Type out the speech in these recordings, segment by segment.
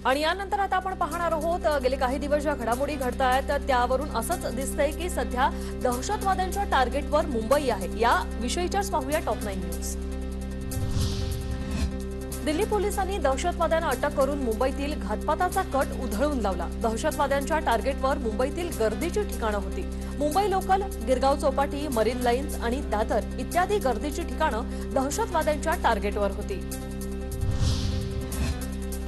आणि यानंतर आता आपण पाहणार आहोत गेले काही दिवस ज्या घडामोडी घडत आहेत त्यावरून असंच दिसतंय की सध्या दहशतवाद्यांच्या टार्गेटवर मुंबई आहे। या विषयीच्याच पाहूया टॉप 9 न्यूज। दिल्ली पोलिसांनी दहशतवाद्यांना अटक करून मुंबईतील घातपाताचा कट उधळून लावला। दहशतवाद्यांच्या टार्गेटवर मुंबईतील गर्दीची ठिकाणं होती। Mumbai local, Girgaon Chowpatty, marine lines आणि दादर इत्यादी गर्दीची ठिकाणं दहशतवाद्यांच्या टार्गेटवर होती।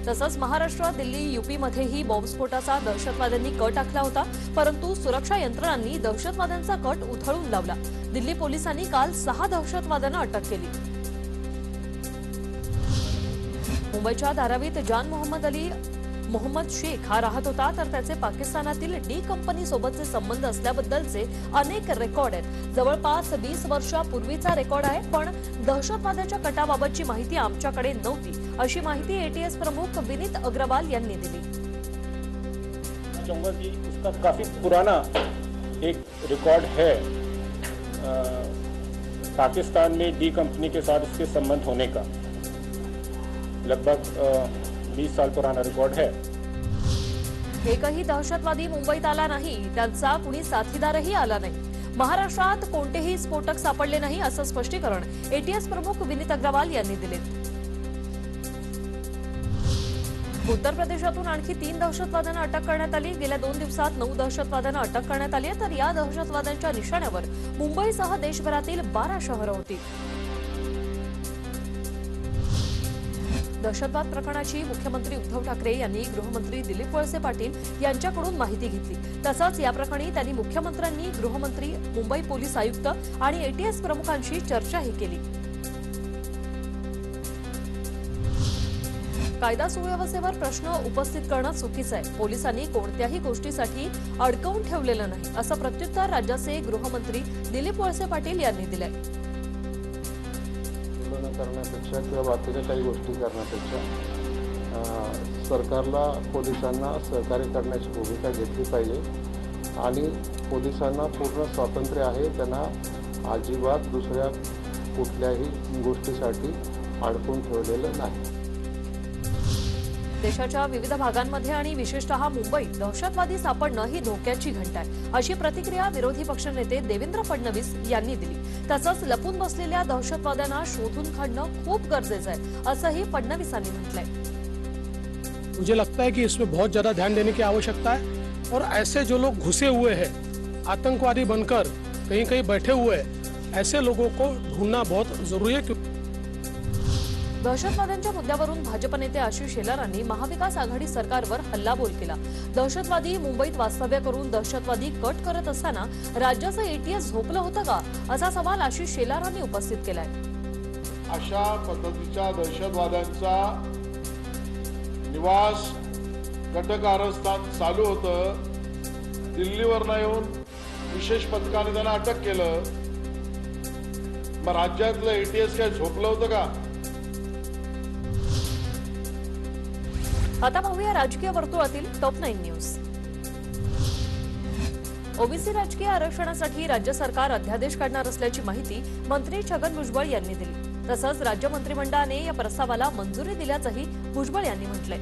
तसंच महाराष्ट्र, दिल्ली, यूपी मध्येही बॉम्बस्फोटाचा दहशतवाद्यांनी कट आखला होता, परंतु सुरक्षा यंत्रणांनी दहशतवाद्यांचा कट उधळून लावला। दिल्ली पोलिसांनी काल 6 दहशतवाद्यांना अटक केली। मुंबईच्या धारावीत जान मोहम्मद शेख हा राहत होता, तर त्याचे पाकिस्तानातील डी कंपनी सोबतचे संबंध असल्याबद्दलचे अनेक रेकॉर्ड आहेत। जवळपास 20 वर्षापूर्वीचा रेकॉर्ड आहे, पण दहशतवादाच्या कटाबाबतची माहिती आमच्याकडे नव्हती, अशी माहिती एटीएस प्रमुख विनीत अग्रवाल यांनी दिली। चाहूंगा कि उसका काफी पुराना एक रिकॉर्ड है। पाकिस्तान में डी कंपनी के साथ उसके संबंध होने का लगभग 20 साल पुराना रिकॉर्ड है। एकही दहशतवादी मुंबईत आला नाही, त्यांचा कुणी साथीदारही आला नाही। महाराष्ट्रात कोणतेही स्फोटक सापडले नाही, असं स्पष्टीकरण एटीएस प्रमुख विनीत अग्रवाल यांनी दिले। उत्तर प्रदेशातून आणखी 3 दहशतवाद्यांना अटक करण्यात आली। गेल्या 2 दिवसात 9 दहशतवाद्यांना अटक करण्यात आली आहे, तर या दहशतवाद्यांच्या निशाण्यावर मुंबईसह देशभरातील 12 शहरं होती। दहशतवाद प्रकरणाची मुख्यमंत्री उद्धव ठाकरे यांनी गृहमंत्री दिलीप वळसे पाटील यांच्याकडून माहिती घेतली। तसंच या प्रकरणी त्यांनी मुख्यमंत्र्यांनी, गृहमंत्री, मुंबई पोलीस आयुक्त आणि एटीएस प्रमुखांशी चर्चाही केली। कायदा सुव्यवस्थेवर प्रश्न उपस्थित करणं चुकीचं आहे। पोलिसांनी कोणत्याही गोष्टीसाठी अडकवून ठेवलेलं नाही, असं प्रत्युत्तर राज्याचे गृहमंत्री दिलीप वळसे पाटील यांनी दिलंय। करण्यापेक्षा किंवा बाकीच्या काही गोष्टी करण्यापेक्षा सरकारला पोलिसांना सहकार्य करण्याची भूमिका घेतली पाहिजे आणि पोलिसांना पूर्ण स्वातंत्र्य आहे। त्यांना अजिबात दुसऱ्या कुठल्याही गोष्टीसाठी अडकून ठेवलेलं नाही। देशाच्या विविध भागांमध्ये आणि विशेषतः मुंबईत दहशतवादी सापडणं ही धोक्याची घंटा आहे, अशी प्रतिक्रिया विरोधी पक्षनेते देवेंद्र फडणवीस यांनी दिली। तसंच लपून बसलेल्या दहशतवाद्यांना शोधून काढणं खूप गरजेचं आहे, असंही फडणवीसांनी म्हटलंय। मुझे लगता है कि इसमें बहुत ज्यादा ध्यान देने की आवश्यकता है और ऐसे जो लोग घुसे हुए हैं, आतंकवादी बनकर कहीं कहीं बैठे हुए हैं, ऐसे लोगों को ढूंढना बहुत जरूरी है। दहशतवाद्यांच्या मुद्द्यावरून भाजप नेते आशिष शेलारांनी महाविकास आघाडी सरकारवर हल्लाबोल केला। दहशतवादी मुंबईत वास्तव्य करून दहशतवादी कट करत असताना राज्याचं एटीएस झोपलं होतं का, असा सवाल आशिष शेलारांनी उपस्थित केलाय। अशा पद्धतीच्या दहशतवाद्यांचा निवास कटकारस्थान चालू होतं। दिल्लीवरनं येऊन विशेष पथकाने त्यांना अटक केलं। मग राज्यातलं एटीएस काय झोपलं होतं का? आता पाहूया राजकीय वर्तुळातील टॉप 9 न्यूज। ओबीसी राजकीय आरक्षणासाठी राज्य सरकार अध्यादेश काढणार असल्याची माहिती मंत्री छगन भुजबळ यांनी दिली। तसंच राज्य मंत्रिमंडळाने या प्रस्तावाला मंजुरी दिल्याचंही भुजबळ यांनी म्हटलंय।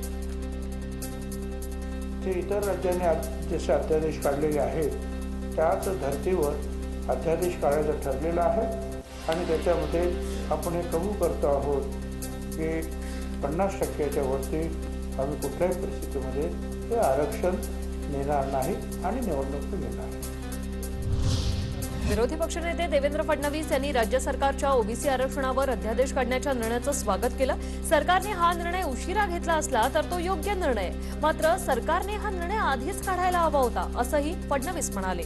इतर राज्यांनी जसे अध्यादेश काढलेले आहेत त्याच धर्तीवर अध्यादेश काढायचं ठरलेलं आहे आणि त्याच्यामध्ये आपण हे कबूल करतो आहोत की 50%च्या वरती आम्ही कुठल्याही परिस्थितीमध्ये हे आरक्षण देणार नाही आणि निवडणूक घेणार नाही। विरोधी पक्षनेते देवेंद्र फडणवीस यांनी राज्य सरकारच्या ओबीसी आरक्षणावर अध्यादेश काढण्याच्या निर्णयाचं स्वागत केलं। सरकारने हा निर्णय उशिरा घेतला असला तर तो योग्य निर्णय, मात्र सरकारने हा निर्णय आधीच काढायला हवा होता, असंही फडणवीस म्हणाले।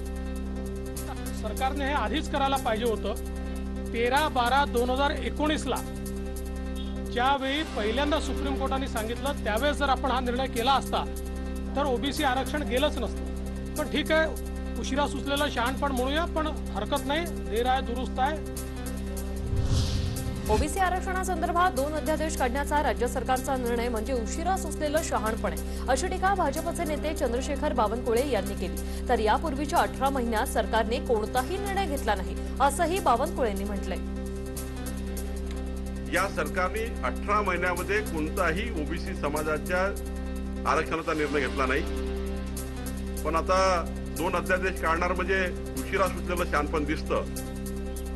सरकारने हे आधीच करायला पाहिजे होतं। 13/12/2019ला ज्यावेळी पहिल्यांदा सुप्रीम कोर्टाने सांगितलं त्यावेळेस जर आपण हा निर्णय केला असता तर ओबीसी आरक्षण गेलंच नसतं। पण ठीक आहे, उशिरा सुचलेलं शहाणपण म्हणूया, पण हरकत नाही, देर आहे दुरुस्त आहे। ओबीसी आरक्षणासंदर्भात 2 अध्यादेश काढण्याचा राज्य सरकारचा निर्णय म्हणजे उशिरा सुचलेलं शहाणपण आहे, अशी टीका भाजपचे नेते चंद्रशेखर बावनकुळे यांनी केली। तर यापूर्वीच्या 18 महिन्यात सरकारने कोणताही निर्णय घेतला नाही, असंही बावनकुळेंनी म्हटलंय। या सरकारने 18 महिन्यामध्ये कोणताही ओबीसी समाजाच्या आरक्षणाचा निर्णय घेतला नाही. पण आता 2 अध्यादेश काढणार म्हणजे उशिरा सुचलेलं शहाणपण दिसतं.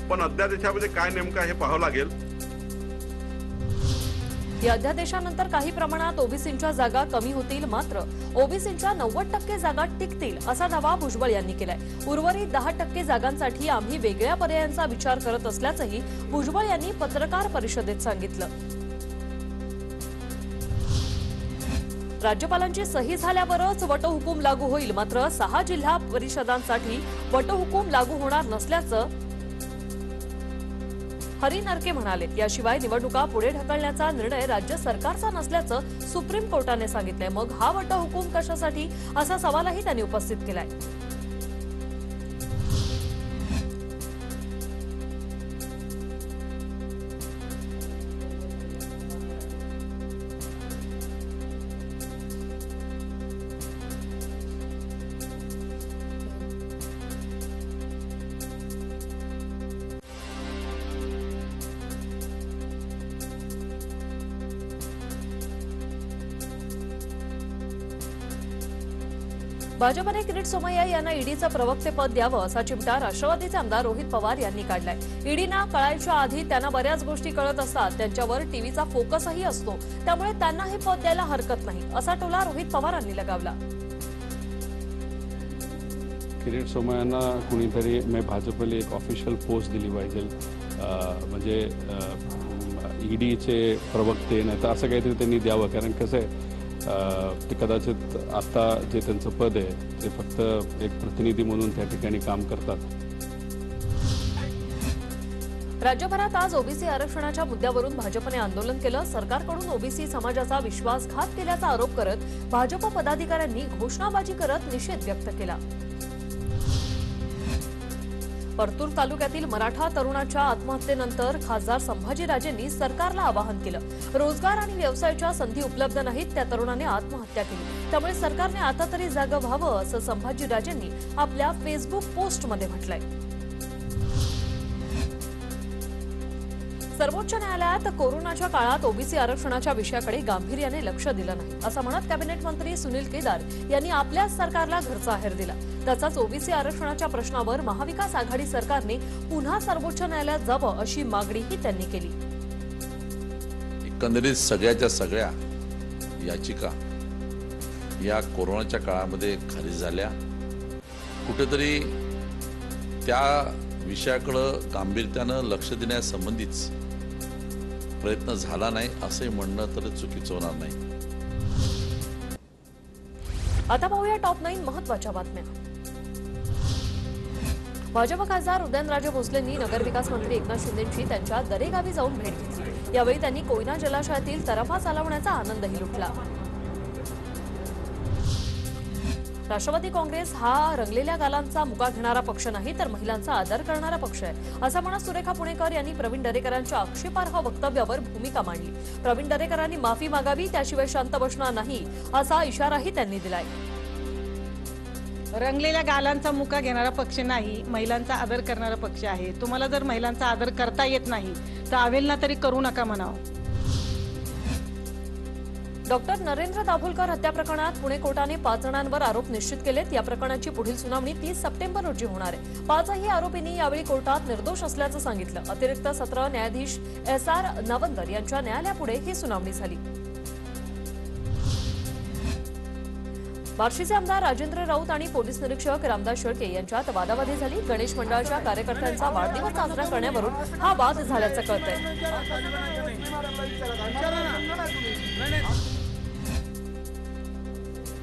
पण अध्यादेशामध्ये काय नेमकं हे पाहावं लागेल. या अध्यादेशानंतर काही प्रमाणात ओबीसींच्या जागा कमी होतील, मात्र ओबीसींच्या 90% जागा टिकतील असा दावा भुजबळ यांनी केलाय. उर्वरित 10% जागांसाठी आम्ही वेगळ्या पर्यायांचा विचार करत असल्याचंही भुजबळ यांनी पत्रकार परिषदेत सांगितलं. राज्यपालांची सही झाल्यावरच वटहुकूम लागू होईल, मात्र 6 जिल्हा परिषदांसाठी वटहुकूम लागू होणार नसल्याचं हरी नरके म्हणाले. याशिवाय निवडणुका पुढे ढकलण्याचा निर्णय राज्य सरकारचा नसल्याचं सुप्रीम कोर्टाने सांगितलंय. मग हा वटहुकूम कशासाठी असा सवालही त्यांनी उपस्थित केलाय. भाजपने किरीट सोमय्या यांना ईडीचं प्रवक्तेपद द्यावं असा चिमटा राष्ट्रवादीचे आमदार रोहित पवार यांनी काढलाय. ईडीना कळायच्या आधी त्यांना बऱ्याच गोष्टी कळत असतात, त्यांच्यावर टीव्हीचा फोकसही असतो, त्यामुळे त्यांना हे पद द्यायला हरकत नाही असा टोला रोहित पवारांनी लगावला. किरीट सोमय्यांना कुणीतरी भाजपला एक ऑफिशियल पोस्ट दिली पाहिजे, म्हणजे ईडीचे प्रवक्ते नाही तर असं काहीतरी त्यांनी द्यावं. कारण कसं आहे, ते कदाचित आता जे त्यांचं पद आहे ते फक्त एक प्रतिनिधी म्हणून त्या ठिकाणी काम करतात. राज्यभरात आज ओबीसी आरक्षणाच्या मुद्द्यावरून भाजपने आंदोलन केलं. सरकारकडून ओबीसी समाजाचा विश्वासघात केल्याचा आरोप करत भाजप पदाधिकाऱ्यांनी घोषणाबाजी करत निषेध व्यक्त केला. परतूर तालुक्यातील मराठा तरुणाच्या आत्महत्येनंतर खासदार संभाजीराजेंनी सरकारला आवाहन केलं. रोजगार आणि व्यवसायाच्या संधी उपलब्ध नाहीत, त्या तरुणाने आत्महत्या केली, त्यामुळे सरकारने आता तरी जागं व्हावं असं संभाजीराजेंनी आपल्या फेसबुक पोस्टमध्ये म्हटलंय. सर्वोच्च न्यायालयात कोरोनाच्या काळात ओबीसी आरक्षणाच्या विषयाकडे गांभीर्याने लक्ष दिलं नाही असं म्हणत कॅबिनेट मंत्री सुनील केदार यांनी आपल्याच सरकारला घरचा आहेर दिला. तसंच ओबीसी आरक्षणाच्या प्रश्नावर महाविकास आघाडी सरकारने पुन्हा सर्वोच्च न्यायालयात जावं अशी मागणीही त्यांनी केली. एकंदरीत सगळ्याच्या सगळ्या याचिका या कोरोनाच्या काळामध्ये खारिज झाल्या. कुठेतरी त्या विषयाकडे गांभीर्यानं लक्ष देण्यासंबंधीच प्रयत्न झाला नाही असं म्हणणं तर चुकीचं होणार नाही. आता पाहूया टॉप 9 महत्त्वाच्या बातम्या. भाजप खासदार उदयनराजे भोसलेंनी नगरविकास मंत्री एकनाथ शिंदेंची त्यांच्या दरेगावी जाऊन भेट घेतली. यावेळी त्यांनी कोयना जलाशयातील तरफा चालवण्याचा आनंदही लुटला. राष्ट्रवादी काँग्रेस हा रंगलेल्या गालांचा मुका घेणारा पक्ष नाही, तर महिलांचा आदर करणारा पक्ष आहे असं म्हणत सुरेखा पुणेकर यांनी प्रवीण दरेकरांच्या आक्षेपार्ह वक्तव्यावर भूमिका मांडली. प्रवीण दरेकरांनी माफी मागावी, त्याशिवाय शांत बसणार नाही असा इशाराही त्यांनी दिलाय. रंगलेल्या गालांचा मुका घेणारा पक्ष नाही, महिलांचा आदर करणारा पक्ष आहे. तुम्हाला जर महिलांचा आदर करता येत नाही तर आवेलना तरी करू नका म्हणावं. डॉक्टर नरेंद्र दाभोलकर हत्या प्रकरणात पुणे कोर्टाने 5 जणांवर आरोप निश्चित केलेत. या प्रकरणाची पुढील सुनावणी 30 सप्टेंबर रोजी होणार आहे. 5ही आरोपींनी यावेळी कोर्टात निर्दोष असल्याचं सांगितलं. अतिरिक्त सत्र न्यायाधीश SR नवंदर यांच्या न्यायालयापुढे ही सुनावणी झाली. बार्शीचे आमदार राजेंद्र राऊत आणि पोलीस निरीक्षक रामदास शेळके यांच्यात वादावादी झाली. गणेश मंडळाच्या कार्यकर्त्यांचा वाढदिवस साजरा करण्यावरून हा वाद झाल्याचं कळतंय.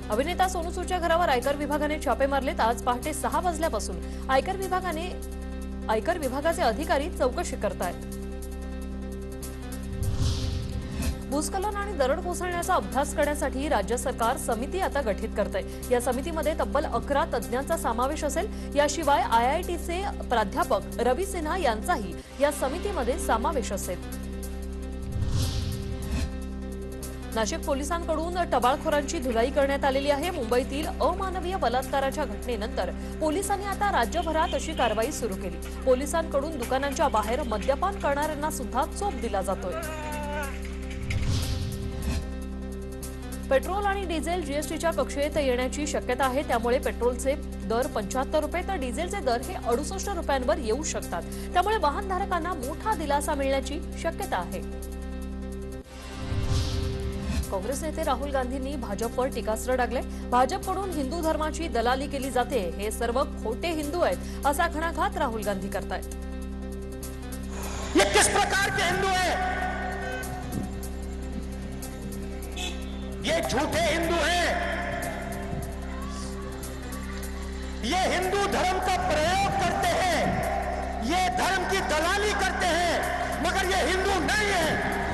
अभिनेता सोनू सूदच्या घरावर आयकर विभागाने छापे मारलेत. आज पहाटे 6 वाजल्यापासून आयकर विभागाचे अधिकारी चौकशी करतायत. भूस्खलन आणि दरड कोसळण्याचा अभ्यास करण्यासाठी राज्य सरकार समिती आता गठीत करतंय. या समितीमध्ये तब्बल 11 तज्ज्ञांचा समावेश असेल. याशिवाय IITचे प्राध्यापक रवी सिन्हा यांचाही या समितीमध्ये समावेश असेल. नाशिक पोलिसांकडून टवाळखोरांची धुलाई करण्यात आलेली आहे. मुंबईतील अमानवीय बलात्काराच्या घटनेनंतर पोलिसांनी आता राज्यभरात अशी कारवाई सुरू केली. पोलिसांकडून दुकानांच्या बाहेर मद्यपान करणाऱ्यांना सुद्धा चोप दिला जातोय. पेट्रोल आणि डिझेल जीएसटीच्या कक्षेत येण्याची शक्यता आहे. त्यामुळे पेट्रोलचे दर 75 रुपये तर डिझेलचे दर हे 68 रुपयांवर येऊ शकतात. त्यामुळे वाहनधारकांना मोठा दिलासा मिळण्याची शक्यता आहे. काँग्रेस नेते राहुल गांधींनी भाजपवर टीकास्त्र डागले. भाजपकडून हिंदू धर्माची दलाली केली जाते, हे सर्व खोटे हिंदू आहेत असा घणाघात राहुल गांधी करतायत. ये किस प्रकार के हिंदू हैं? ये झूठे हिंदू हैं. ये हिंदू धर्म का प्रयोग करते हैं, ये धर्म की दलाली करते हैं, मगर ये हिंदू नहीं है.